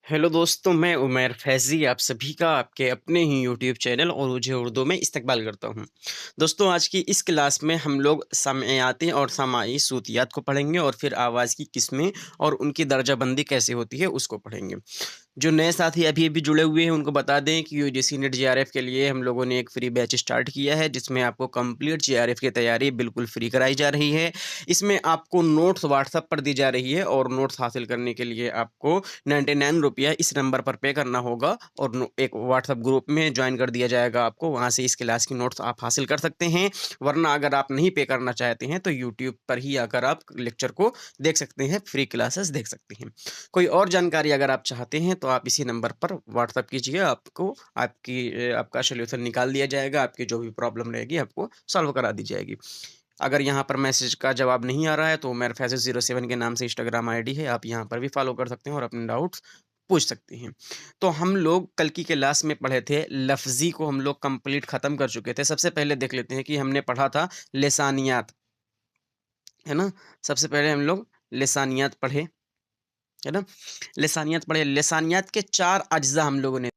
Hello दोस्तों, मैं उमैर फैज़ी आप सभी का आपके अपने ही यूट्यूब चैनल उरूज उर्दू में इस्तकबाल करता हूँ। दोस्तों, आज की इस क्लास में हम लोग समइयाती और समाई सूतियात को पढ़ेंगे और फिर आवाज़ की किस्में और उनकी दर्जाबंदी कैसे होती है उसको पढ़ेंगे। जो नए साथी अभी-अभी जुड़े हुए हैं उनको बता दें कि यूजीसी नेट जेआरएफ के लिए हम लोगों ने एक फ्री बैच स्टार्ट किया है, जिसमें आपको कंप्लीट जेआरएफ की तैयारी बिल्कुल फ्री कराई जा रही है। इसमें आपको नोट्स व्हाट्सएप पर दी जा रही है और नोट्स हासिल करने के लिए आपको 99 रुपया इस नंबर पर पे करना होगा और एक व्हाट्सएप ग्रुप में ज्वाइन कर दिया जाएगा आपको। वहाँ से इस क्लास की नोट्स आप हासिल कर सकते हैं। वरना अगर आप नहीं पे करना चाहते हैं तो यूट्यूब पर ही आकर आप लेक्चर को देख सकते हैं, फ्री क्लासेस देख सकते हैं। कोई और जानकारी अगर आप चाहते हैं तो आप इसी नंबर पर व्हाट्सएप कीजिए, आपको आपका सॉल्यूशन निकाल दिया जाएगा, आपकी जो भी प्रॉब्लम रहेगी आपको सॉल्व करा दी जाएगी। अगर यहाँ पर मैसेज का जवाब नहीं आ रहा है तो उमैर फैज़ल 07 के नाम से इंस्टाग्राम आईडी है, आप यहाँ पर भी फॉलो कर सकते हैं और अपने डाउट्स पूछ सकते हैं। तो हम लोग कल की क्लास में पढ़े थे, लफ्ज़ी को हम लोग कंप्लीट ख़त्म कर चुके थे। सबसे पहले देख लेते हैं कि हमने पढ़ा था लिसानियात, है ना? सबसे पहले हम लोग लिसानियात पढ़े, है ना? लिसानियात पढ़े, लिसानियात के 4 अज्ज़ा हम लोगों ने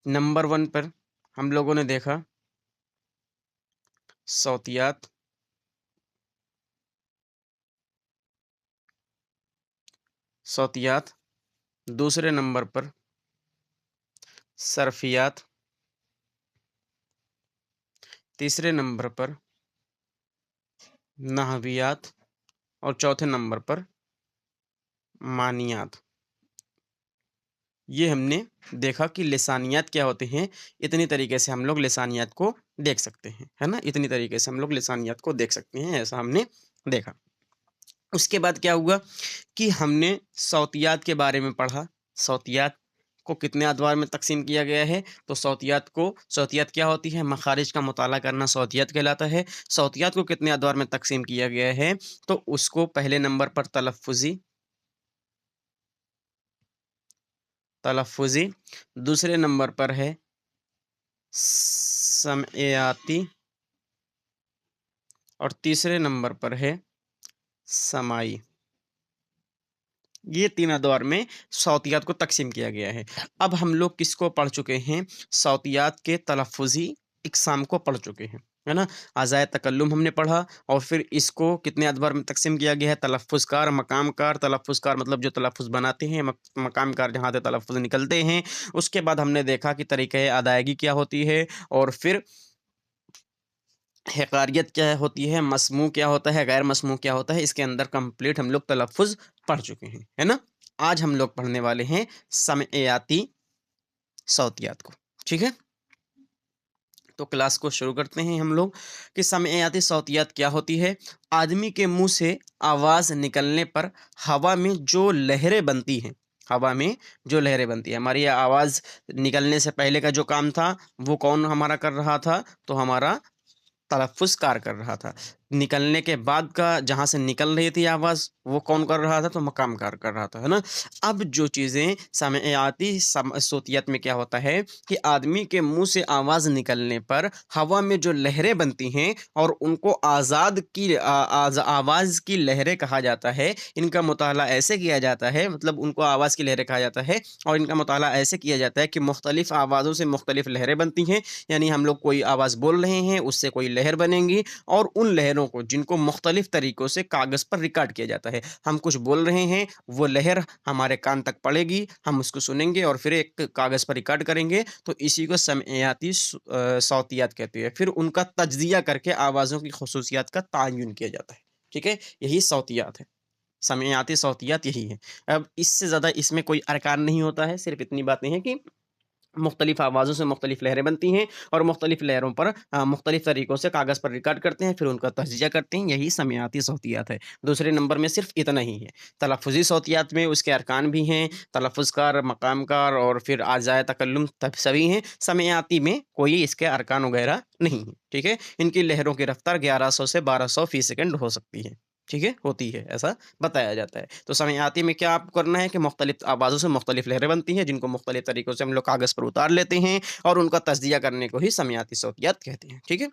नंबर 1 पर हम लोगों ने देखा सौतियात, सौतियात, दूसरे नंबर पर सर्फियात, तीसरे नंबर पर नहवियात और चौथे नंबर पर मानियात। ये हमने देखा कि लिसानियात क्या होते हैं। इतनी तरीके से हम लोग लिसानियात को देख सकते हैं, है ना? इतनी तरीके से हम लोग लिसानियात को देख सकते हैं, ऐसा हमने देखा। उसके बाद क्या हुआ कि हमने सौतियात के बारे में पढ़ा। सौतियात को कितने अदवार में तक़सीम किया गया है, तो सौतियात क्या होती है? मखारिज का मुताला करना सौतियात कहलाता है। सौतियात को कितने अदवार में तक़सीम किया गया है, तो उसको पहले नंबर पर तलफ़्फ़ुज़ी, दूसरे नंबर पर है समइयाती और तीसरे नंबर पर है समाई। ये 3 अदवार में सौतियात को तक़सीम किया गया है। अब हम लोग किसको पढ़ चुके हैं? सौतियात के तलफ़्फ़ुज़ी इक़साम को पढ़ चुके हैं, है ना? अज़ाए तकल्लुम हमने पढ़ा और फिर इसको कितने अदवार में तक़सीम किया गया है? तलफ़्फ़ुज़कार, मक़ामकार। तलफ़्फ़ुज़कार मतलब जो तलफ़्फ़ुज़ बनाते हैं, मक़ामकार जहाँ से तलफ़्फ़ुज़ निकलते हैं। उसके बाद हमने देखा कि तरीक़े अदायगी क्या होती है और फिर हिक़ारियत क्या होती है, मस्मू क्या होता है, गैर मस्मू क्या होता है, इसके अंदर कंप्लीट हम लोग तलफ़्फ़ुज़ पढ़ चुके हैं, है ना? आज हम लोग पढ़ने वाले हैं समइयाती सौतियात को, ठीक है? तो क्लास को शुरू करते हैं हम लोग कि समइयाती सौतियात क्या होती है? आदमी के मुँह से आवाज़ निकलने पर हवा में जो लहरें बनती हैं, हवा में जो लहरें बनती हैं, हमारी आवाज़ निकलने से पहले का जो काम था, वो कौन हमारा कर रहा था? तो हमारा तलफ़्फ़ुज़ कार कर रहा था। निकलने के बाद का जहाँ से निकल रही थी आवाज़, वो कौन कर रहा था? तो मक़ाम कार कर रहा था, है ना? अब जो चीज़ें समइयाती सोतियत में क्या होता है कि आदमी के मुँह से आवाज़ निकलने पर हवा में जो लहरें बनती हैं और उनको आवाज़ की लहरें कहा जाता है। इनका मुताला ऐसे किया जाता है, मतलब उनको आवाज़ की लहरें कहा जाता है और इनका मुताला ऐसे किया जाता है कि मुख़्तलिफ़ आवाज़ों से मुख़्तलिफ़ लहरें बनती हैं। यानी हम लोग कोई आवाज़ बोल रहे हैं, उससे कोई लहर बनेंगी और उन लहरों को जिनको मुख़्तलिफ़ तरीक़ों से कागज़ पर रिकॉर्ड किया जाता है। हम कुछ बोल रहे हैं, वो लहर हमारे कान तक पड़ेगी, हम उसको सुनेंगे और फिर एक कागज़ पर रिकॉर्ड करेंगे, तो इसी को समइयाती सौतियात कहते हैं। फिर उनका तज्ज़िया करके आवाज़ों की ख़ुसूसियत का तयन किया जाता है, ठीक है? यही सौतियात है। समइयाती सौतियात यही है। अब इससे ज़्यादा इसमें कोई अरकान नहीं होता है, सिर्फ़ इतनी बातें हैं कि मुख़्तलिफ़ आवाज़ों से मुख़्तलिफ़ लहरें बनती हैं और मुख़्तलिफ़ लहरों पर मुख़्तलिफ़ तरीक़ों से कागज़ पर रिकॉर्ड करते हैं, फिर उनका तज्ज़िया करते हैं, यही समइयाती सौतियात है। दूसरे नंबर में सिर्फ़ इतना ही है। तलफ़्फ़ुज़ी सौतियात में उसके अरकान भी हैं, तलफ़्फ़ुज़कार, मक़ामकार और फिर अज़ाए तकल्लुम तब सभी हैं। समइयाती में कोई इसके अरकान वग़ैरह नहीं है, ठीक है? इनकी लहरों की रफ़्तार 1100 से 1200 फ़ी सेकंड हो सकती है, ठीक है? होती है, ऐसा बताया जाता है। तो समइयाती में क्या आपको करना है कि मुख़्तलिफ़ आवाज़ों से मुख़्तलिफ़ लहरें बनती हैं, जिनको मुख़्तलिफ़ तरीक़ों से हम लोग कागज़ पर उतार लेते हैं और उनका तज्ज़िया करने को ही समइयाती सौतियात कहते हैं, ठीक है?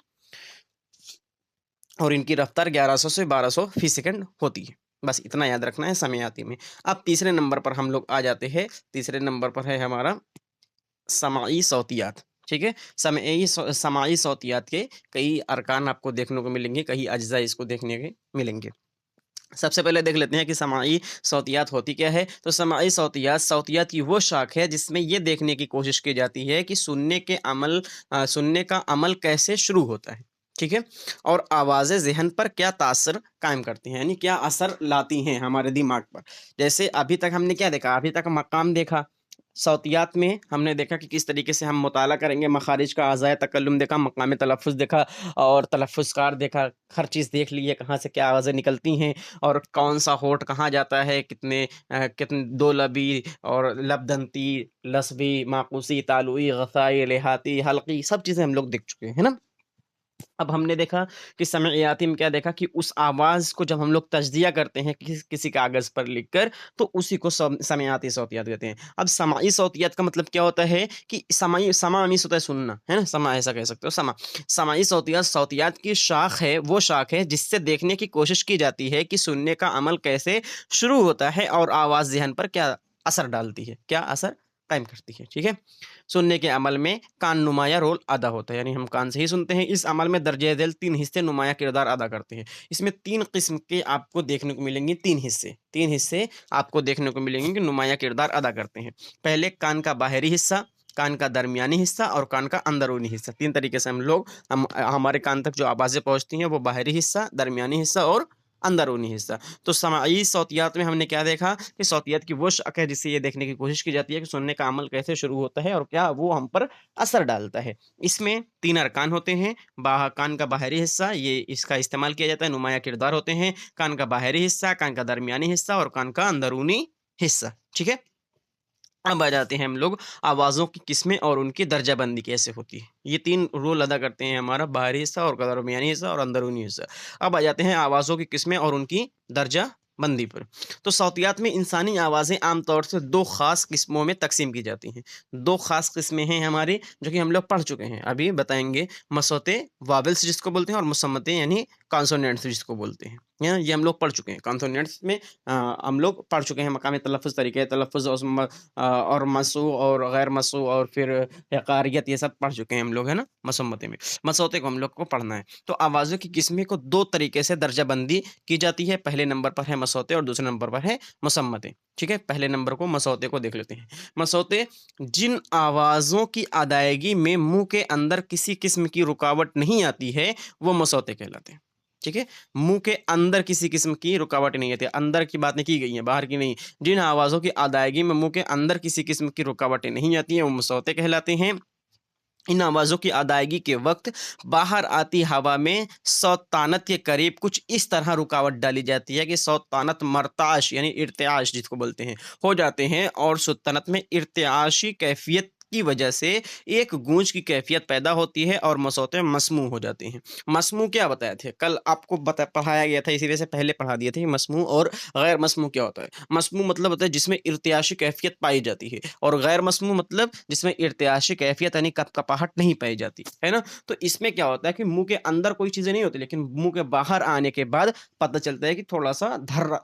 और इनकी रफ़्तार 1100 से 1200 फ़ी सेकंड होती है। बस इतना याद रखना है समयाती में। अब तीसरे नंबर पर हम लोग आ जाते हैं, तीसरे नंबर पर है हमारा समाई सौतियात, ठीक है? समाई सौतियात के कई अरकान आपको देखने को मिलेंगे, कई अज्ज़ा इसको देखने के मिलेंगे। सबसे पहले देख लेते हैं कि समाई सौतियात होती क्या है। तो समाई सौतियात, सौतियात की वो शाख है जिसमें ये देखने की कोशिश की जाती है कि सुनने का अमल कैसे शुरू होता है, ठीक है? और आवाज़ें ज़हन पर क्या तासर कायम करती हैं, यानी क्या असर लाती हैं हमारे दिमाग पर। जैसे अभी तक हमने क्या देखा, अभी तक मकाम देखा, सौतियात में हमने देखा कि किस तरीके से हम मुताला करेंगे, मखारिज का आज़ाए तकल्लुम देखा, मकाम तलफ़्फ़ुज़ देखा और तलफ़्फ़ुज़कार देखा, हर चीज़ देख ली है, कहाँ से क्या आवाज़ें निकलती हैं और कौन-सा होंठ कहाँ जाता है, कितने दो लबी और लबदंती, लसबी, माकूसी, तालुई, गसाई, लिहाती, हल्की, सब चीज़ें हम लोग देख चुके हैं, है ना? अब हमने देखा कि समइयाती में क्या देखा कि उस आवाज़ को जब हम लोग तज्ज़िया करते हैं किसी कागज़ पर लिखकर, तो उसी को समइयाती सौतियत कहते हैं। अब समाई सौतियत का मतलब क्या होता है कि समा मीन्स होता है सुनना, है ना? समा ऐसा कह सकते हो समा। समाई सौतियत सौतियत की शाख़ है, वो शाख़ है जिससे देखने की कोशिश की जाती है कि सुनने का अमल कैसे शुरू होता है और आवाज़ ज़हन पर क्या असर डालती है, क्या असर कायम करती है, ठीक है? सुनने के अमल में कान नुमाया रोल अदा होता है, यानी हम कान से ही सुनते हैं। इस अमल में दर्जे ज़ैल 3 हिस्से नुमाया किरदार अदा करते हैं। इसमें 3 किस्म के आपको देखने को मिलेंगे, 3 हिस्से आपको देखने को मिलेंगे कि नुमाया किरदार अदा करते हैं। पहले कान का बाहरी हिस्सा, कान का दरमियानी हिस्सा और कान का अंदरूनी हिस्सा। 3 तरीके से हम हमारे कान तक जो आवाज़ें पहुँचती हैं वो बाहरी हिस्सा, दरमियानी हिस्सा और अंदरूनी हिस्सा। तो समाई सौतियात में हमने क्या देखा कि सौतियत की वो शक है जिससे ये देखने की कोशिश की जाती है कि सुनने का अमल कैसे शुरू होता है और क्या वो हम पर असर डालता है। इसमें 3 अरकान होते हैं, कान का बाहरी हिस्सा, ये इसका इस्तेमाल किया जाता है, नुमाया किरदार होते हैं, कान का बाहरी हिस्सा, कान का दरमियानी हिस्सा और कान का अंदरूनी हिस्सा, ठीक है? अब आ जाते हैं हम लोग आवाज़ों की किस्में और उनकी दर्जाबंदी कैसे होती है। ये 3 रोल अदा करते हैं हमारा बाहरी हिस्सा और दरमियानी हिस्सा और अंदरूनी हिस्सा। अब आ जाते हैं आवाज़ों की किस्में और उनकी दर्जाबंदी पर। तो सौतियात में इंसानी आवाज़ें आम तौर से 2 ख़ास किस्मों में तक़सीम की जाती हैं। 2 ख़ास किस्में हैं हमारी जो कि हम लोग पढ़ चुके हैं। अभी बताएँगे मसौते वावेल्स जिसको बोलते हैं और मुसम्मतें यानी कॉन्सोनेंट्स जिसको बोलते हैं। ये हम लोग पढ़ चुके हैं। कॉन्सोनेंट्स में हम लोग पढ़ चुके हैं मकामी तलफ़्फ़ुज़ तरीके तलफ़्फ़ुज़ और मसू और गैर मसू और फिर हकारियत ये सब पढ़ चुके हैं हम लोग, है ना? मसम्मते में। मसौते को हम लोग को पढ़ना है। तो आवाज़ों की किस्में को 2 तरीके से दर्जाबंदी की जाती है। पहले नंबर पर है मसौते और दूसरे नंबर पर है मुसम्मतें, ठीक है? पहले नंबर को मसौते को देख लेते हैं। मसौते जिन आवाज़ों की अदायगी में मुँह के अंदर किसी किस्म की रुकावट नहीं आती है, वो मसौते कहलाते हैं, ठीक है? मुँह के अंदर किसी किस्म की रुकावट नहीं आती है। अंदर की बातें की गई हैं, बाहर की नहीं। जिन आवाज़ों की अदायगी में मुँह के अंदर किसी किस्म की रुकावटें नहीं आती हैं, वो मुसौते कहलाते हैं। इन आवाज़ों की अदायगी के वक़्त बाहर आती हवा में सौतानत के करीब कुछ इस तरह रुकावट डाली जाती है कि सौतानत मरताश यानी इर्तिआश जिसको बोलते हैं, हो जाते हैं और सुत्तनत में इर्तिआशी कैफ़ियत की वजह से एक गूँज की कैफ़ियत पैदा होती है और मसौते मस्मू हो जाते हैं। मस्मू क्या बताए थे? कल आपको पढ़ाया गया था, इसी वजह से पहले पढ़ा दिए थे कि मस्मू और गैर मस्मू क्या होता है। मस्मू मतलब होता है जिसमें इर्तियाशी कैफ़ियत पाई जाती है और गैर मस्मू मतलब जिसमें इर्तियाशी कैफ़ियत यानी कपकपाहट नहीं पाई जाती, है ना? तो इसमें क्या होता है कि मुँह के अंदर कोई चीज़ें नहीं होती लेकिन मुँह के बाहर आने के बाद पता चलता है कि थोड़ा-सा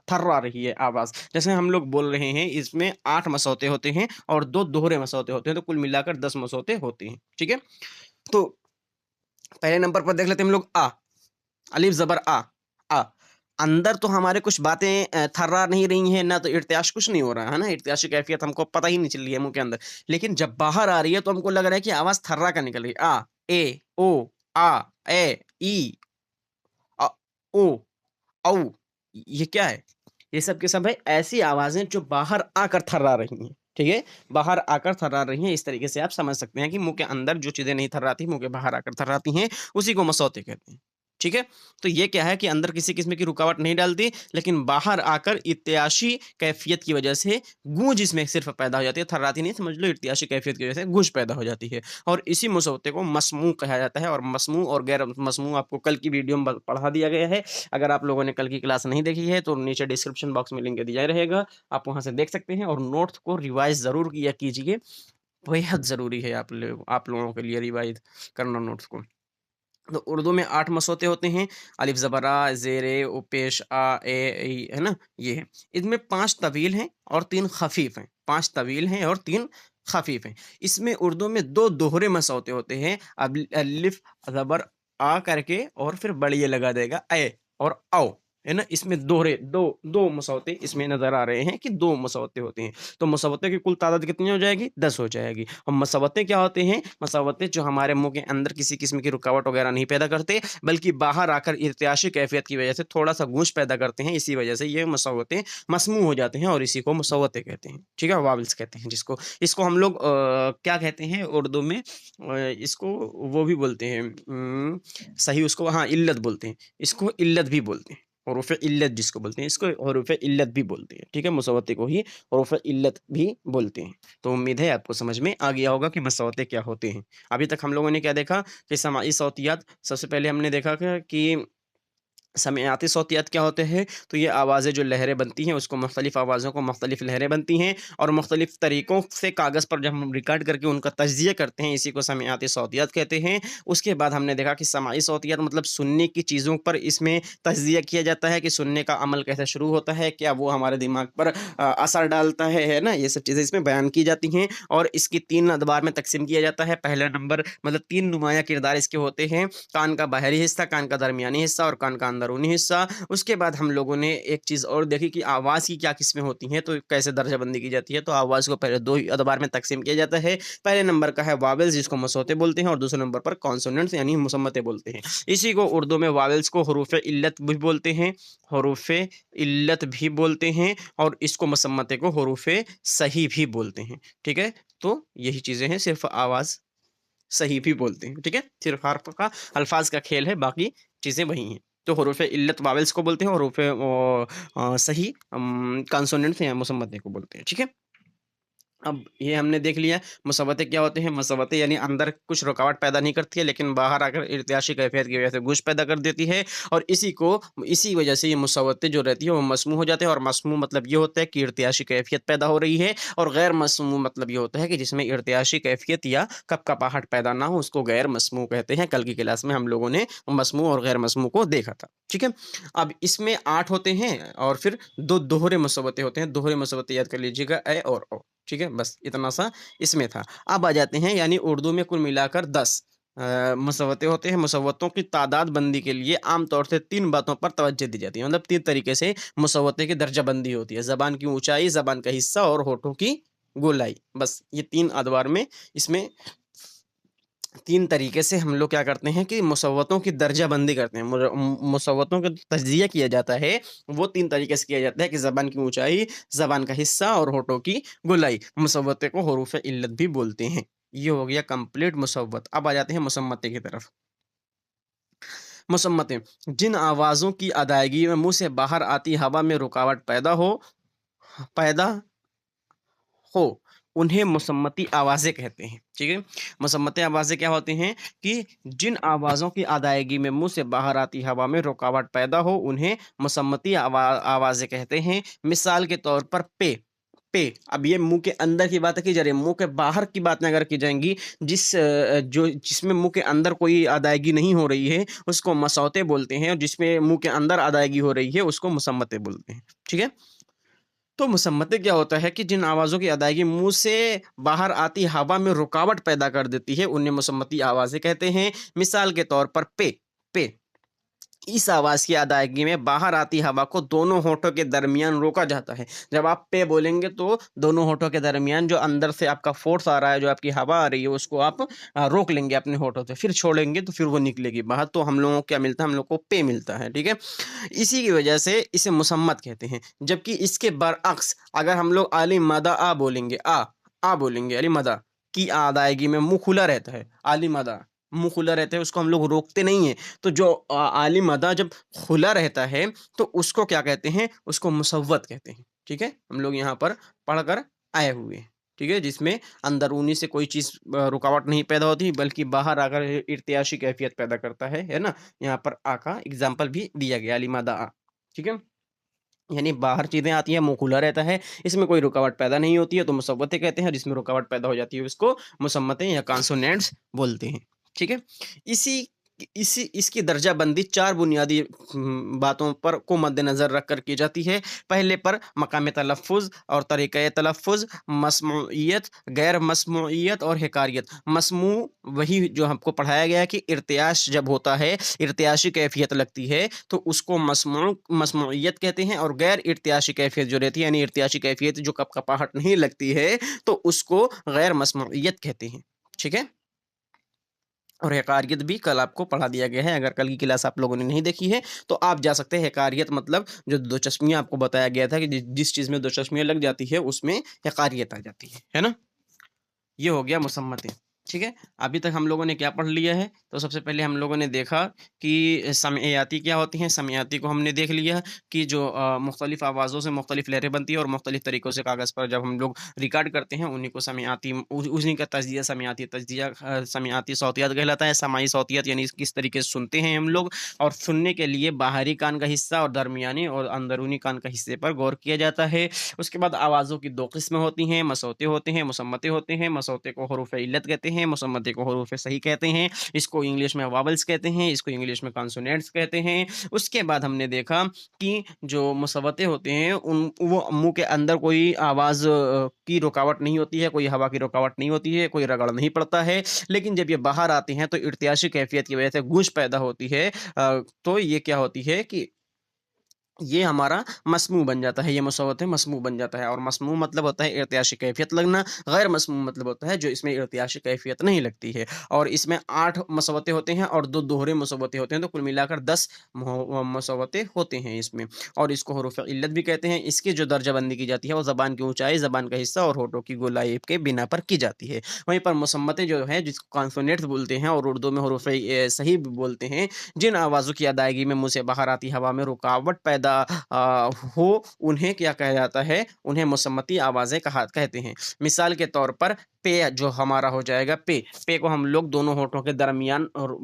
थर्रा रही है आवाज़। जैसे हम लोग बोल रहे हैं इसमें 8 मसौते होते हैं और 2 दोहरे मसौते होते हैं, तो कुल मिलाकर 10 मसौते होते हैं, ठीक है? तो पहले नंबर पर देख लेते हैं हम लोग आ, अलिफ ज़बर आ, आ। अंदर तो हमारे कुछ बातें थर्रा नहीं रही हैं, ना तो इर्तियाश कुछ नहीं हो रहा है ना? इर्तियाशी कैफ़ियत हमको पता ही नहीं चल रही है मुँह के अंदर। लेकिन जब बाहर आ रही है तो हमको लग रहा है कि आवाज़ थर्रा कर निकल रही है। आ, ए, ओ, आ, ए, ई, अ, ओ, औ। ये क्या है? ये सब के सब है ऐसी आवाज़ें जो बाहर आकर थर्रा रही हैं, ठीक है? बाहर आकर थर्रा रही हैं, इस तरीके से आप समझ सकते हैं कि मुँह के अंदर जो चीज़ें नहीं थर्राती, मुँह के बाहर आकर थर्राती हैं, उसी को मसौते कहते हैं, ठीक है? तो ये क्या है कि अंदर किसी किस्म की रुकावट नहीं डालती, लेकिन बाहर आकर इर्तियाशी कैफ़ियत की वजह से गूँज इसमें सिर्फ़ पैदा हो जाती है, थर्राती नहीं, समझ लो इर्तियाशी कैफ़ियत की वजह से गूँज पैदा हो जाती है और इसी मसौते को मस्मू कहा जाता है और मस्मू और गैर मस्मू आपको कल की वीडियो में पढ़ा दिया गया है। अगर आप लोगों ने कल की क्लास नहीं देखी है तो नीचे डिस्क्रिप्शन बॉक्स में लिंक दिया रहेगा, आप वहाँ से देख सकते हैं और नोट्स को रिवाइज़ ज़रूर किया कीजिए, बेहद ज़रूरी है आप लोगों के लिए रिवाइज़ करना नोट्स को। तो उर्दू में 8 मसौते होते हैं, अलिफ ज़बर आ, ज़ेर ए, ओ पेश आ, ए, ई, है ना? ये है। इनमें 5 तवील हैं और 3 ख़फ़ीफ़ हैं। 5 तवील हैं और 3 ख़फ़ीफ़ हैं। इसमें उर्दू में 2 दोहरे मसौते होते हैं, अलिफ ज़बर आ करके और फिर बड़ी ये लगा देगा ए और औ, है ना? इसमें दोहरे 2 मसौते इसमें नज़र आ रहे हैं कि 2 मसौते होते हैं। तो मसौते की कुल तादाद कितनी हो जाएगी? 10 हो जाएगी। और मसौते क्या होते हैं? मसौते जो हमारे मुँह के अंदर किसी किस्म की रुकावट वगैरह नहीं पैदा करते, बल्कि बाहर आकर इर्तियाशी कैफ़ियत की वजह से थोड़ा-सा गूंज पैदा करते हैं। इसी वजह से ये मसौते मसमूँ हो जाते हैं और इसी को मसौते कहते हैं। ठीक है? वावल्स कहते हैं जिसको। इसको हम लोग क्या कहते हैं उर्दू में, इसको वो भी बोलते हैं, सही उसको, हाँ, इल्लत बोलते हैं। इसको इल्लत भी बोलते हैं। हुरूफ़ इल्लत जिसको बोलते हैं, इसको हुरूफ़ इल्लत भी बोलते हैं। ठीक है? मसौते को ही हुरूफ़ इल्लत भी बोलते हैं। तो उम्मीद है आपको समझ में आ गया होगा कि मसौते क्या होते हैं। अभी तक हम लोगों ने क्या देखा कि समाई सौतियात, सबसे पहले हमने देखा कि समेआती सौतियात क्या होते हैं? तो ये आवाज़ें जो लहरें बनती हैं, उसको मुख्तलिफ़ आवाज़ों को मुख्तलिफ़ लहरें बनती हैं और मुख्तलिफ़ तरीक़ों से कागज़ पर जब हम रिकॉर्ड करके उनका तज्ज़िया करते हैं, इसी को समेआती सौतियात कहते हैं। उसके बाद हमने देखा कि समाई सौतियात मतलब सुनने की चीज़ों पर इसमें तज्ज़िया किया जाता है कि सुनने का अमल कैसे शुरू होता है, क्या वो हमारे दिमाग पर असर डालता है ना? ये सब चीज़ें इसमें बयान की जाती हैं और इसकी 3 अदवार में तक़सीम किया जाता है। पहला नंबर मतलब 3 नुमायाँ किरदार इसके होते हैं, कान का बाहरी हिस्सा, कान का दरमियानी हिस्सा और कान का अंदरूनी हिस्सा। उसके बाद हम लोगों ने एक चीज़ और देखी कि आवाज़ की क्या किस्में होती हैं, तो कैसे दर्जाबंदी की जाती है। तो आवाज़ को पहले 2 ही अदवार में तक़सीम किया जाता है। पहले नंबर का है वावेल्स जिसको मसौते बोलते हैं और दूसरे नंबर पर कॉन्सोनेंट्स यानी मुसम्मतें बोलते हैं। इसी को उर्दू में वावेल्स को हुरूफ़ इल्लत भी बोलते हैं, हुरूफ़ इल्लत भी बोलते हैं और इसको मुसम्मतें को हुरूफ़ सही भी बोलते हैं। ठीक है? तो यही चीज़ें हैं, सिर्फ़ आवाज़ सही भी बोलते हैं, ठीक है? सिर्फ़ हर्फ़ का अल्फ़ाज़ का खेल है, बाकी चीज़ें वही हैं। तो हुरूफ़ इल्लत वावेल्स को बोलते हैं और हुरूफ़ सही कॉन्सोनेंट्स या मुसम्मतें को बोलते हैं, ठीक है? अब ये हमने देख लिया, मुसव्वतें क्या होते हैं? मुसव्वतें यानी अंदर कुछ रुकावट पैदा नहीं करती है, लेकिन बाहर आकर इर्तियाशी कैफ़ियत की वजह से गूँज पैदा कर देती है और इसी वजह से ये मुसव्वतें जो रहती है, वो मसमूँ हो जाते हैं और मसमूँ मतलब ये होता है कि इर्तियाशी कैफ़ियत पैदा हो रही है और गैर मसमूँ मतलब ये होता है कि जिसमें इर्तियाशी कैफ़ियत या कँपकँपाहट पैदा ना हो, उसको गैर मसमूँ कहते हैं। कल की क्लास में हम लोगों ने मसमूँ और गैर मसमूँ को देखा था, ठीक है? अब इसमें 8 होते हैं और फिर 2 दोहरे मुसव्वतें होते हैं। दोहरे मुसव्वतें याद कर लीजिएगा, ए और ओ। ठीक है? बस इतना सा इसमें था। अब आ जाते हैं यानी उर्दू में कुल मिलाकर 10 मुसव्वतें होते हैं। मुसव्वतों की तादाद बंदी के लिए आम तौर से 3 बातों पर तवज्जो दी जाती है। मतलब 3 तरीके से मुसव्वतें की दर्जा बंदी होती है। ज़बान की ऊँचाई, ज़बान का हिस्सा और होठों की गोलाई। बस ये 3 अदवार में इसमें 3 तरीके से हम लोग क्या करते हैं कि मुसव्वतों की दर्जाबंदी करते हैं। मुसव्वतों का तज्ज़िया किया जाता है, वो 3 तरीके से किया जाता है कि ज़बान की ऊँचाई, ज़बान का हिस्सा और होठों की गोलाई। मुसव्वते को हुरूफ़ इल्लत भी बोलते हैं। ये हो गया कंप्लीट मुसव्वत। अब आ जाते हैं मुसम्मते की तरफ। मुसम्मतें, जिन आवाज़ों की अदायगी में मुँह से बाहर आती हवा में रुकावट पैदा हो, उन्हें मुसम्मती आवाज़ें कहते हैं, ठीक है? मुसम्मती आवाज़ें क्या होती हैं कि जिन आवाज़ों की अदायगी में मुँह से बाहर आती हवा में रुकावट पैदा हो, उन्हें मुसम्मती आवाज़ें कहते हैं। मिसाल के तौर पर अब ये मुँह के अंदर की बात की जा रही है, मुँह के बाहर की बातें अगर की जाएँगी, जिसमें मुँह के अंदर कोई अदायगी नहीं हो रही है, उसको मसौते बोलते हैं और जिसमें मुँह के अंदर अदायगी हो रही है, उसको मुसम्मतें बोलते हैं, ठीक है? तो मुसम्मतें क्या होता है कि जिन आवाज़ों की अदायगी मुँह से बाहर आती हवा में रुकावट पैदा कर देती है, उन्हें मुसम्मती आवाज़ें कहते हैं। मिसाल के तौर पर पे, इस आवाज़ की अदायगी में बाहर आती हवा को दोनों होठों के दरमियान रोका जाता है। जब आप पे बोलेंगे तो दोनों होठों के दरमियान जो अंदर से आपका फ़ोर्स आ रहा है, जो आपकी हवा आ रही है, उसको आप रोक लेंगे अपने होठों से, फिर छोड़ेंगे तो फिर वो निकलेगी बाहर, तो हम लोगों को क्या मिलता है? हम लोग को पे मिलता है, ठीक है? इसी की वजह से इसे मुसम्मत कहते हैं। जबकि इसके बरअक्स अगर हम लोग आली मदा आ बोलेंगे अली मदा की अदायगी में मुँह खुला रहता है, आली मदा, मुँह खुला रहता है, उसको हम लोग रोकते नहीं हैं। तो जो आली मदा जब खुला रहता है, तो उसको क्या कहते हैं? उसको मुसव्वत कहते हैं, ठीक है? हम लोग यहाँ पर पढ़कर आए हुए हैं, ठीक है? जिसमें अंदरूनी से कोई चीज़ रुकावट नहीं पैदा होती, बल्कि बाहर आकर इर्तियाशी कैफ़ियत पैदा करता है ना? यहाँ पर आ का एग्ज़ाम्पल भी दिया गया, अली मादा आ, ठीक है? यानी बाहर चीज़ें आती हैं, मुँह खुला रहता है, इसमें कोई रुकावट पैदा नहीं होती है, तो मुसव्वतें कहते हैं, जिसमें रुकावट पैदा हो जाती है, उसको मुसम्मतें या कॉन्सोनेंट्स बोलते हैं, ठीक है? इसी इसकी दर्जा बंदी 4 बुनियादी बातों पर को मद्देनज़र रख कर की जाती है। पहले पर मकाम तलफ़्फ़ुज़ और तरीक़े तलफ़्फ़ुज़, मस्मूइयत, गैर मस्मूइयत और हिकारियत। मस्मू वही जो हमको पढ़ाया गया है कि इर्तियाश जब होता है, इर्तियाशी कैफ़ियत लगती है, तो उसको मस्मूइयत कहते हैं, और गैर इर्तियाशी कैफ़ियत जो रहती है, यानी इर्तियाशी कैफ़ियत जो कपकपाहट नहीं लगती है, तो उसको गैर मस्मूइयत कहते हैं। ठीक है? और हिकारियत भी कल आपको पढ़ा दिया गया है। अगर कल की क्लास आप लोगों ने नहीं देखी है, तो आप जा सकते हैं। हिकारियत मतलब जो 2 चश्मियाँ आपको बताया गया था कि जिस चीज़ में 2 चश्मियाँ लग जाती है, उसमें हिकारियत आ जाती है ना? ये हो गया मुसम्मतें, ठीक है? अभी तक हम लोगों ने क्या पढ़ लिया है? तो सबसे पहले हम लोगों ने देखा कि समइयाती क्या होती हैं। समइयाती को हमने देख लिया कि जो मुख्तलिफ़ आवाज़ों से मुख्तलिफ़ लहरें बनती हैं और मुख्तलिफ़ तरीक़ों से कागज़ पर जब हम लोग रिकॉर्ड करते हैं, उन्हीं को समइयाती उन्हीं का तज्ज़िया समइयाती सौतियत कहलाता है। समाई सौतियत यानी किस तरीके से सुनते हैं हम लोग, और सुनने के लिए बाहरी कान का हिस्सा और दरमियानी और अंदरूनी कान का हिस्से पर गौर किया जाता है। उसके बाद आवाज़ों की 2 किस्में होती हैं, मसौते होते हैं, मुसम्मते होते हैं। मसौते को हुरूफ़ इल्लत कहते हैं, मुसम्मते को हुरूफ़ सही कहते हैं। इसको इंग्लिश में वावल्स कहते हैं, इसको इंग्लिश में कॉन्सोनेंट्स कहते हैं। उसके बाद हमने देखा कि जो मुसव्वते होते हैं, वो मुँह के अंदर कोई आवाज़ की रुकावट नहीं होती है, कोई हवा की रुकावट नहीं होती है, कोई रगड़ नहीं पड़ता है। लेकिन जब ये बाहर आते हैं, तो इर्तियाशी कैफ़ियत की वजह से गूंज पैदा होती है। तो ये क्या होती है कि ये हमारा मस्मू बन जाता है। ये मुसव्वत है, मस्मू बन जाता है, और मस्मू मतलब होता है इर्तियाशी कैफ़ियत लगना। गैर मस्मू मतलब होता है जो इसमें इर्तियाशी कैफ़ियत नहीं लगती है। और इसमें 8 मुसव्वते होते हैं और 2 दोहरे मुसव्वते होते हैं, तो कुल मिलाकर 10 मुसव्वते होते हैं इसमें। और इसको हुरूफ़ इल्लत भी कहते हैं। इसकी जो दर्जाबंदी की जाती है, वो ज़बान की ऊँचाई, ज़बान का हिस्सा और होठों की गोलाई के बिना पर की जाती है। वहीं पर मुसम्मतें जो हैं, जिसको कॉन्सोनेंट्स बोलते हैं और उर्दू में हुरूफ़ सही भी बोलते हैं, जिन आवाज़ों की अदायगी में मुँह से बाहर आती हवा में रुकावट पैदा हो, उन्हें क्या कहा जाता है? उन्हें मुसम्मती आवाज़ें कहते हैं। मिसाल के तौर पर पे जो हमारा हो जाएगा पे, पे को हम लोग दोनों होठों के दरमियान और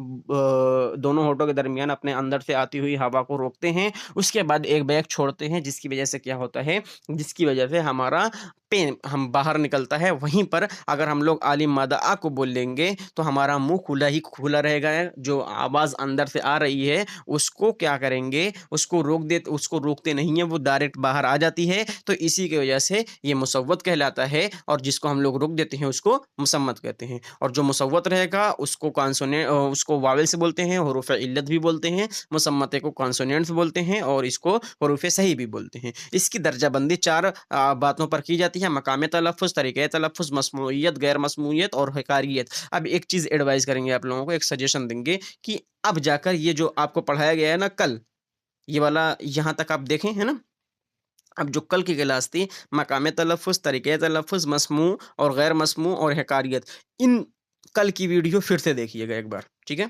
दोनों होठों के दरमियान अपने अंदर से आती हुई हवा को रोकते हैं। उसके बाद एक बैग छोड़ते हैं, जिसकी वजह से क्या होता है? जिसकी वजह से हमारा पे हम बाहर निकलता है। वहीं पर अगर हम लोग आलिम मादा आ को बोलेंगे, तो हमारा मुँह खुला ही खुला रहेगा। जो आवाज़ अंदर से आ रही है, उसको क्या करेंगे? उसको रोकते नहीं हैं, वो डायरेक्ट बाहर आ जाती है। तो इसी की वजह से ये मुसव्वत कहलाता है, और जिसको हम लोग रोक देते हैं, उसको मुसम्मत कहते हैं। और जो मुसव्वत रहेगा, उसको वावेल्स बोलते हैं, हुरूफ़ इल्लत भी बोलते हैं। मुसम्मते को कॉन्सोनेंट्स बोलते हैं, और इसको हुरूफ़ सही भी बोलते हैं। इसकी दर्जाबंदी 4 बातों पर की जाती है: मकाम तलफ़्फ़ुज़, तरीक़े तलफ़्फ़ुज़, मस्मूइयत, गैर मस्मूइयत और हिकारियत। अब एक चीज़ एडवाइस करेंगे आप लोगों को, एक सजेशन देंगे कि अब जाकर ये जो आपको पढ़ाया गया है ना कल, ये वाला यहाँ तक आप देखें, है ना? अब जो कल की क्लास थी, मकाम तलफ़्फ़ुज़, तरीक़े तलफ़्फ़ुज़, मस्मू और गैर मस्मू और हिकारियत, इन कल की वीडियो फिर से देखिएगा एक बार, ठीक है?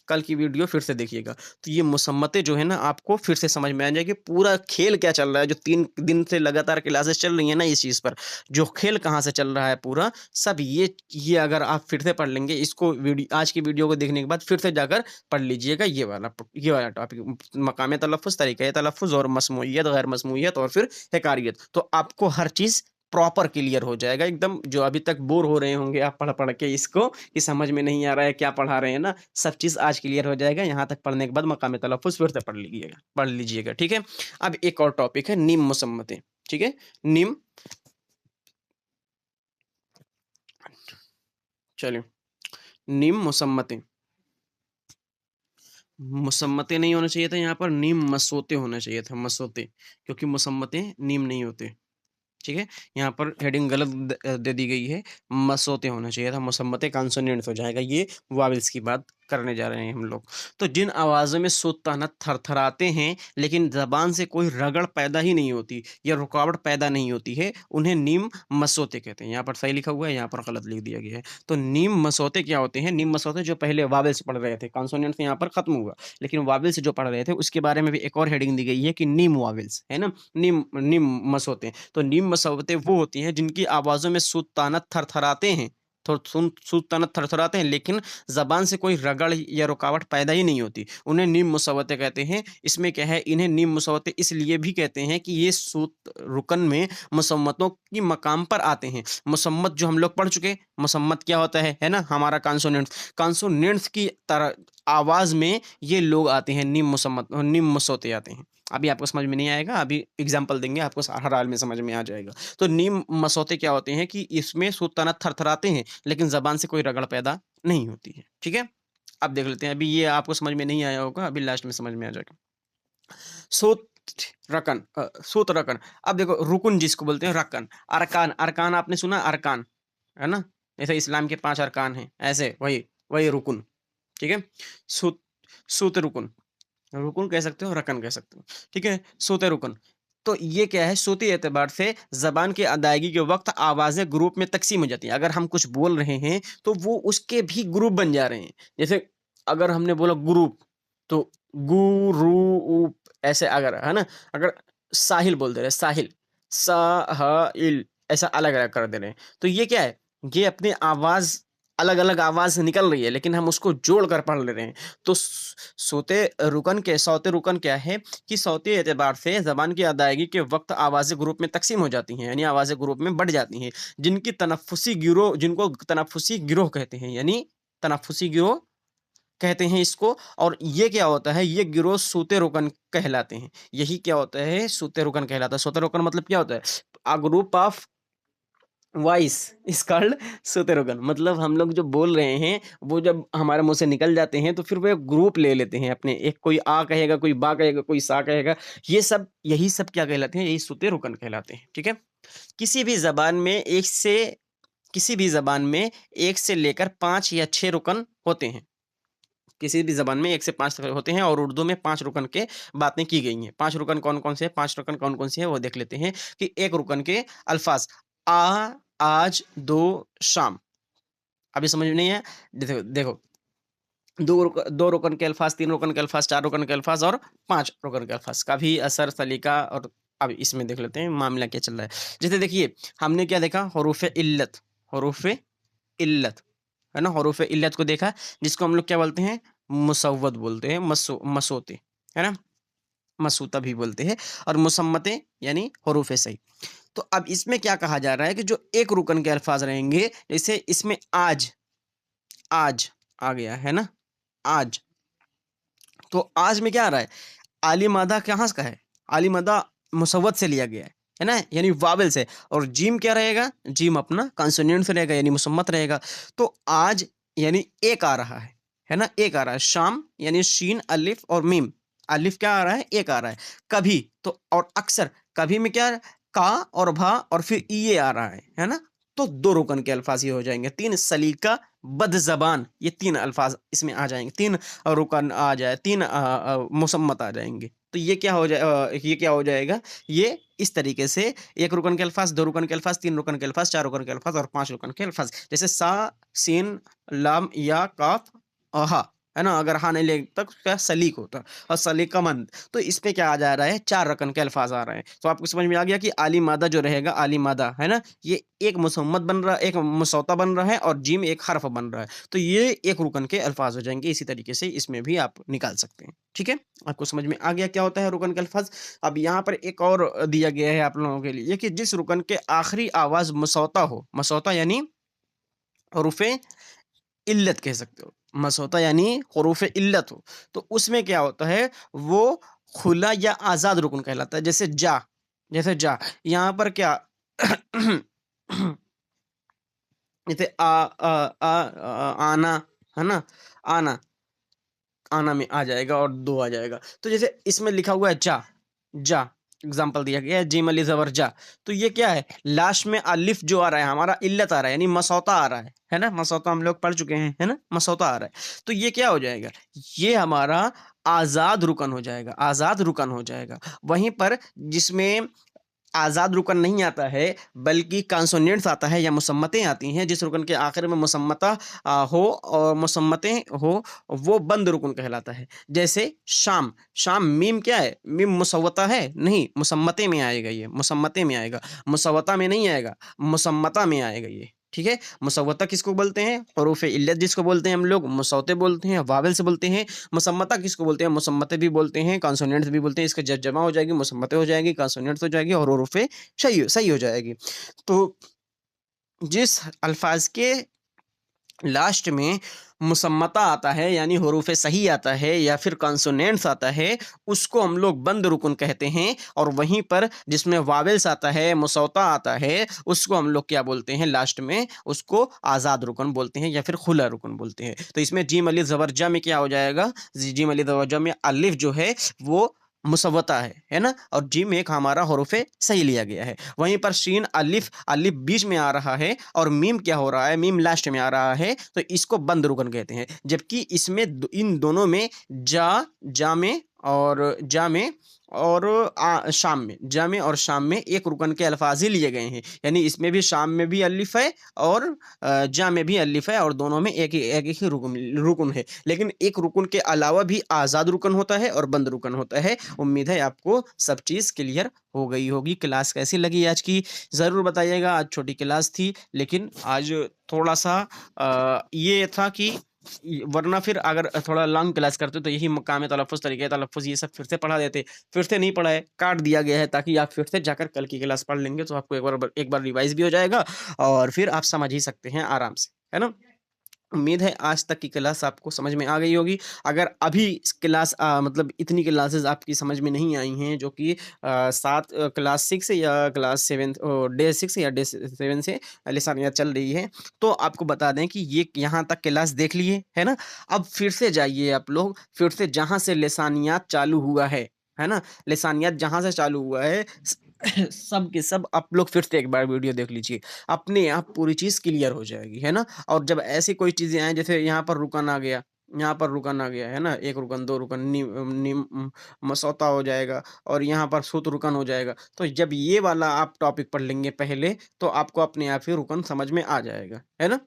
कल की वीडियो फिर से देखिएगा। तो ये मुसम्मतें जो है ना, आपको फिर से समझ में आ जाएगी पूरा खेल क्या चल रहा है। जो 3 दिन से लगातार क्लासेस चल रही हैं ना इस चीज़ पर, जो खेल कहाँ से चल रहा है पूरा, सब ये अगर आप फिर से पढ़ लेंगे, इसको आज की वीडियो को देखने के बाद फिर से जाकर पढ़ लीजिएगा ये वाला टॉपिक, मकाम तलफ़्फ़ुज़, तरीक़े तलफ़्फ़ुज़ और मस्मूइयत, गैर मस्मूइयत और फिर हिकारियत। तो आपको हर चीज़ प्रॉपर क्लियर हो जाएगा एकदम। जो अभी तक बोर हो रहे होंगे आप पढ़-पढ़ के इसको, कि समझ में नहीं आ रहा है क्या पढ़ा रहे हैं ना, सब चीज़ आज क्लियर हो जाएगा। यहाँ तक पढ़ने के बाद मकाम तलफ़्फ़ुज़ फिर से पढ़ लीजिएगा, ठीक है? अब एक और टॉपिक है नीम मुसम्मतें, ठीक है? नीम चलिए, नीम मुसम्मतें। मुसम्मतें नहीं होना चाहिए था यहाँ पर, नीम मसोते होना चाहिए था, मसोते, क्योंकि मुसम्मतें नीम नहीं होते। ठीक है? यहाँ पर हेडिंग गलत दे दी गई है, मसोते होना चाहिए था, मुसम्मतें कॉन्सोनेंट्स हो जाएगा। ये वावेल्स की बात करने जा रहे हैं हम लोग। तो जिन आवाज़ों में सोताना थरथराते हैं, लेकिन ज़बान से कोई रगड़ पैदा ही नहीं होती या रुकावट पैदा नहीं होती है, उन्हें नीम मसोते कहते हैं। यहाँ पर सही लिखा हुआ है, यहाँ पर गलत लिख दिया गया है। तो नीम मसौते क्या होते हैं? नीम मसौते जो पहले वावेल्स पढ़ रहे थे, कॉन्सोनेंट्स यहाँ पर खत्म हुआ, लेकिन वावेल्स जो पढ़ रहे थे उसके बारे में भी एक और हेडिंग दी गई है कि नीम वावेल्स, है ना? नीम नीम मसौते। तो नीम मसौते वो होती हैं जिनकी आवाज़ों में सुताना थरथराते हैं, सूत तनत थरथराते हैं, लेकिन ज़बान से कोई रगड़ या रुकावट पैदा ही नहीं होती। उन्हें नीम मुसव्वतें कहते हैं। इसमें क्या है, इन्हें नीम मुसव्वतें इसलिए भी कहते हैं कि ये सूत रुकन में मुसम्मतों की मकाम पर आते हैं। मुसम्मत जो हम लोग पढ़ चुके, मुसम्मत क्या होता है ना, हमारा कॉन्सोनेंट्स की तरह आवाज़ में ये लोग आते हैं, नीम मुसव्वतें आते हैं। अभी आपको समझ में नहीं आएगा, अभी एग्जाम्पल देंगे, आपको हर हाल में समझ में आ जाएगा। तो नीम मसौते क्या होते हैं कि इसमें सूत तनत थरथराते हैं, लेकिन ज़बान से कोई रगड़ पैदा नहीं होती है। ठीक है, अब देख लेते हैं। अभी ये आपको समझ में नहीं आया होगा, अभी लास्ट में समझ में आ जाएगा। सूत सूत रकन। अब देखो, रुकुन जिसको बोलते हैं, रकन, अरकान। अरकान आपने सुना, अरकान है ना, जैसे इस्लाम के 5 अरकान हैं, ऐसे वही वही रुकुन। ठीक है, सूत सूत रुकुन, रुकुन कह सकते हो, रकन कह सकते हो। ठीक है, सोते रुकन। तो ये क्या है, सोते एतबार से ज़बान की अदायगी के वक्त आवाज़ें ग्रुप में तकसीम हो जाती हैं। अगर हम कुछ बोल रहे हैं तो वो उसके भी ग्रुप बन जा रहे हैं। जैसे अगर हमने बोला ग्रुप, तो गु रू ऊप, ऐसे अगर है ना, अगर साहिल बोल दे रहे, साहिल, सा ह इल, ऐसा अलग अलग कर दे रहे हैं, तो ये क्या है, ये अपनी आवाज़, अलग अलग आवाज़ निकल रही है, लेकिन हम उसको जोड़ कर पढ़ ले रहे हैं। तो सौते रुकन क्या है कि सौते एतबार से ज़बान की अदायगी के वक्त आवाज़ें ग्रुप में तकसीम हो जाती हैं, यानी आवाज़ें ग्रुप में बढ़ जाती हैं, जिनको तनफ्फुसी गिरोह कहते हैं, यानी तनफ्फुसी गिरोह कहते हैं इसको। और ये क्या होता है, ये गिरोह सूते रुकन कहलाते हैं। यही क्या होता है, सूते रुकन कहलाता है। सूते रुकन मतलब क्या होता है, a group of voice is called सुतेरोगन। मतलब हम लोग जो बोल रहे हैं, वो जब हमारे मुंह से निकल जाते हैं तो फिर वो एक ग्रुप ले लेते हैं अपने, एक कोई आ कहेगा, कोई बा कहेगा, कोई सा कहेगा, यही सब क्या कहलाते हैं, यही सुतेरुकन कहलाते हैं। ठीक है, किसी भी जबान में किसी भी जबान में 1 से लेकर 5 या 6 रुकन होते हैं। किसी भी जबान में 1 से 5 होते हैं, और उर्दू में 5 रुकन के बातें की गई हैं। 5 रुकन कौन कौन से हैं, 5 रुकन कौन कौन से हैं, वो देख लेते हैं। कि एक रुकन के अल्फाज, आ, आज, दो, शाम। अभी समझ में नहीं है, देखो देखो, दो रुकन के अल्फाज, 3 रुकन के अल्फाज, 4 रुकन के अल्फाज और 5 रुकन के अल्फाज का भी असर, सलीका। और अब इसमें देख लेते हैं मामला क्या चल रहा है। जैसे देखिए, हमने क्या देखा, हरूफ इल्लत, हरूफ इल्लत है ना, हरूफ इल्लत को देखा, जिसको हम लोग क्या बोलते हैं, मुसव्वत बोलते हैं, मसोते है ना, मसूता भी बोलते हैं, और मुसम्मते यानी हरूफ सही। तो अब इसमें क्या कहा जा रहा है कि जो एक रुकन के अल्फाज रहेंगे, जैसे इसमें आज, आज आ गया है ना, आज। तो आज में क्या आ रहा है, आली मादा कहाँ का है, आली मादा मुसव्वत से लिया गया है ना, यानी वावल से। और जीम क्या रहेगा, जीम अपना कॉन्सोनेंट से रहेगा, यानी मुसम्मत रहेगा। तो आज यानी एक आ रहा है ना, एक आ रहा है। शाम यानी शीन, अलिफ और मीम, अलिफ क्या आ रहा है, एक आ रहा है। कभी तो, और अक्सर, कभी में क्या, का और भा और फिर ये आ रहा है ना। तो 2 रुकन के अल्फाज ये हो जाएंगे। 3 सलीका, बद जबान, ये 3 अल्फाज इसमें आ जाएंगे। 3 रुकन आ जाए, 3 मुसम्मत आ जाएंगे। तो ये क्या हो जाएगा, ये इस तरीके से 1 रुकन के अल्फाज, 2 रुकन के अल्फाज, 3 रुकन के अल्फाज, 4 रुकन के अल्फाज और 5 रुकन के अल्फाज। जैसे सा, सीन, लाम, या, काफ, हा है ना। अगर हा नहीं ले तक क्या सलीक होता, और सलीका मंद। तो इसमें क्या आ जा रहा है, 4 रकन के अल्फाज आ रहे हैं। तो आपको समझ में आ गया कि आली मादा जो रहेगा, आली मादा है ना, ये एक मुसम्मत बन रहा है, एक मुसौता बन रहा है, और जीम एक हर्फ बन रहा है। तो ये 1 रुकन के अल्फाज हो जाएंगे। इसी तरीके से इसमें भी आप निकाल सकते हैं। ठीक है, आपको समझ में आ गया क्या होता है रुकन के अल्फाज। अब यहाँ पर एक और दिया गया है आप लोगों के लिए, कि जिस रुकन के आखिरी आवाज मुसौता हो, मसौता यानी हरूफे इल्लत कह सकते हो, मसौता यानी हरूफ इल्लत हो, तो उसमें क्या होता है, वो खुला या आजाद रुकन कहलाता है। जैसे जा, यहाँ पर क्या जैसे आना है ना, आना, आना में आ जाएगा और 2 आ जाएगा। तो जैसे इसमें लिखा हुआ है जा, जा एग्जाम्पल दिया गया है, जिम अली जबर जा। तो ये क्या है, लास्ट में अलिफ जो आ रहा है हमारा, इल्लत आ रहा है, यानी मसौता आ रहा है ना, मसौता हम लोग पढ़ चुके हैं है ना, मसौता आ रहा है। तो ये क्या हो जाएगा, ये हमारा आजाद रुकन हो जाएगा, आजाद रुकन हो जाएगा। वहीं पर जिसमें आजाद रुकन नहीं आता है, बल्कि कॉन्सोनेंट्स आता है या मुसम्मतें आती हैं, जिस रुकन के आखिर में मुसम्मता हो और मुसम्मतें हो, वो बंद रुकन कहलाता है। जैसे शाम, शाम मीम क्या है, मीम मुसव्वता है नहीं, मुसम्मते में आएगा, ये मुसम्मते में आएगा, मुसव्वता में नहीं आएगा, मुसम्मता में आएगा ये। ठीक है। मुसव्वता किसको बोलते हैं? हरूफ इल्लत जिसको बोलते हैं हम लोग मुसौते बोलते हैं, वावेल से बोलते हैं। मुसम्मता किसको बोलते हैं? मुसम्मते भी बोलते हैं, कॉन्सोनेंट्स भी बोलते हैं। इसका जमा हो जाएगी, मुसम्मते हो जाएगी, कॉन्सोनेंट्स हो जाएगी और हरूफ सही सही हो जाएगी। तो जिस अल्फाज के लास्ट में मुसम्मता आता है यानी हरूफ सही आता है या फिर कॉन्सोनेंट्स आता है, उसको हम लोग बंद रुकन कहते हैं। और वहीं पर जिसमें वावेल्स आता है, मुसौता आता है, उसको हम लोग क्या बोलते हैं लास्ट में? उसको आज़ाद रुकन बोलते हैं या फिर खुला रुकन बोलते हैं। तो इसमें जीम अली ज़बर जा में क्या हो जाएगा? जीम अली ज़बर जा में अलिफ जो है वो मुसव्वता है ना, और जिम एक हमारा हरूफे सही लिया गया है। वहीं पर शीन अलिफ, अलिफ बीच में आ रहा है और मीम क्या हो रहा है? मीम लास्ट में आ रहा है, तो इसको बंद रुकन कहते हैं। जबकि इसमें इन दोनों में जा में और शाम में, जा में और शाम में एक रुकन के अल्फाज ही लिए गए हैं। यानी इसमें भी शाम में भी अलिफ है और जा में भी अलिफ है, और दोनों में एक ही रुकन है। लेकिन एक रुकन के अलावा भी आज़ाद रुकन होता है और बंद रुकन होता है। उम्मीद है आपको सब चीज़ क्लियर हो गई होगी। क्लास कैसी लगी आज की ज़रूर बताइएगा। आज छोटी क्लास थी, लेकिन आज थोड़ा सा ये था कि वरना फिर अगर थोड़ा लॉन्ग क्लास करते तो यही मकाम तलफ़्फ़ुज़, तरीक़े तलफ़्फ़ुज़ ये सब फिर से पढ़ा देते। फिर से नहीं पढ़ा है, काट दिया गया है ताकि आप फिर से जाकर कल की क्लास पढ़ लेंगे तो आपको एक बार रिवाइज़ भी हो जाएगा और फिर आप समझ ही सकते हैं आराम से, है ना? उम्मीद है आज तक की क्लास आपको समझ में आ गई होगी। अगर अभी इस क्लास मतलब इतनी क्लासेस आपकी समझ में नहीं आई हैं जो कि क्लास 6 या क्लास 7 डे 6 या डे 7 से लिसानियात चल रही है, तो आपको बता दें कि ये यहाँ तक क्लास देख लिए, है ना? अब फिर से जाइए आप लोग, फिर से जहाँ से लिसानियात चालू हुआ है ना? लिसानियात जहाँ से चालू हुआ है सब के सब आप लोग फिर से एक बार वीडियो देख लीजिए। अपने आप पूरी चीज़ क्लियर हो जाएगी, है ना? और जब ऐसी कोई चीज़ें आएँ जैसे यहाँ पर रुकन आ गया, यहाँ पर रुकन आ गया, है ना? 1 रुकन, 2 रुकन, मसौता हो जाएगा और यहाँ पर सुत रुकन हो जाएगा। तो जब ये वाला आप टॉपिक पढ़ लेंगे पहले, तो आपको अपने आप ही रुकन समझ में आ जाएगा, है ना?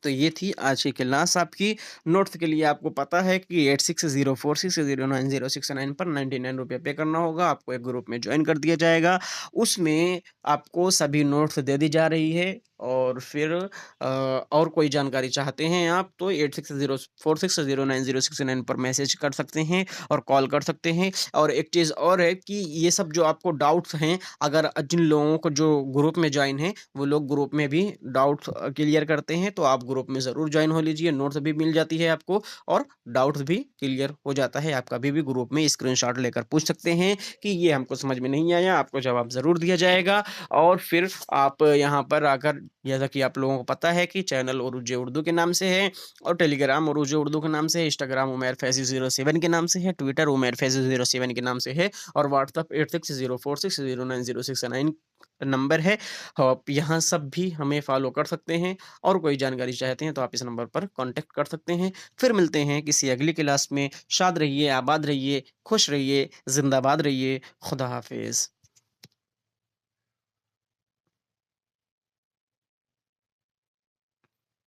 तो ये थी आज की क्लास आपकी। नोट्स के लिए आपको पता है कि 8604609069 पर 99 रुपये पे करना होगा। आपको एक ग्रुप में जॉइन कर दिया जाएगा। उसमें आपको सभी नोट्स दे दी जा रही है और फिर और कोई जानकारी चाहते हैं आप तो 8604609069 पर मैसेज कर सकते हैं और कॉल कर सकते हैं। और एक चीज़ और है कि ये सब जो आपको डाउट्स हैं, अगर जिन लोगों को जो ग्रुप में जॉइन हैं, वो लोग ग्रुप में भी डाउट्स क्लियर करते हैं, तो आप ग्रुप में ज़रूर जॉइन हो लीजिए। नोट्स भी मिल जाती है आपको और डाउट्स भी क्लियर हो जाता है। आप कभी भी ग्रुप में स्क्रीनशॉट लेकर पूछ सकते हैं कि ये हमको समझ में नहीं आया, आपको जवाब ज़रूर दिया जाएगा। और फिर आप यहाँ पर आकर, जैसा कि आप लोगों को पता है कि चैनल उर्दू उर्दू के नाम से है और टेलीग्राम उर्दू उर्दू के नाम से है, इंस्टाग्राम उमैर फैज़ी 07 के नाम से है, ट्विटर उमैर फैज़ी 07 के नाम से है और व्हाट्सएप 8604609069 नंबर है। आप यहाँ सब भी हमें फॉलो कर सकते हैं और कोई जानकारी चाहते हैं तो आप इस नंबर पर कॉन्टैक्ट कर सकते हैं। फिर मिलते हैं किसी अगली क्लास में। शाद रहिए, आबाद रहिए, खुश रहिए, ज़िंदाबाद रहिए। खुदा हाफ़िज़।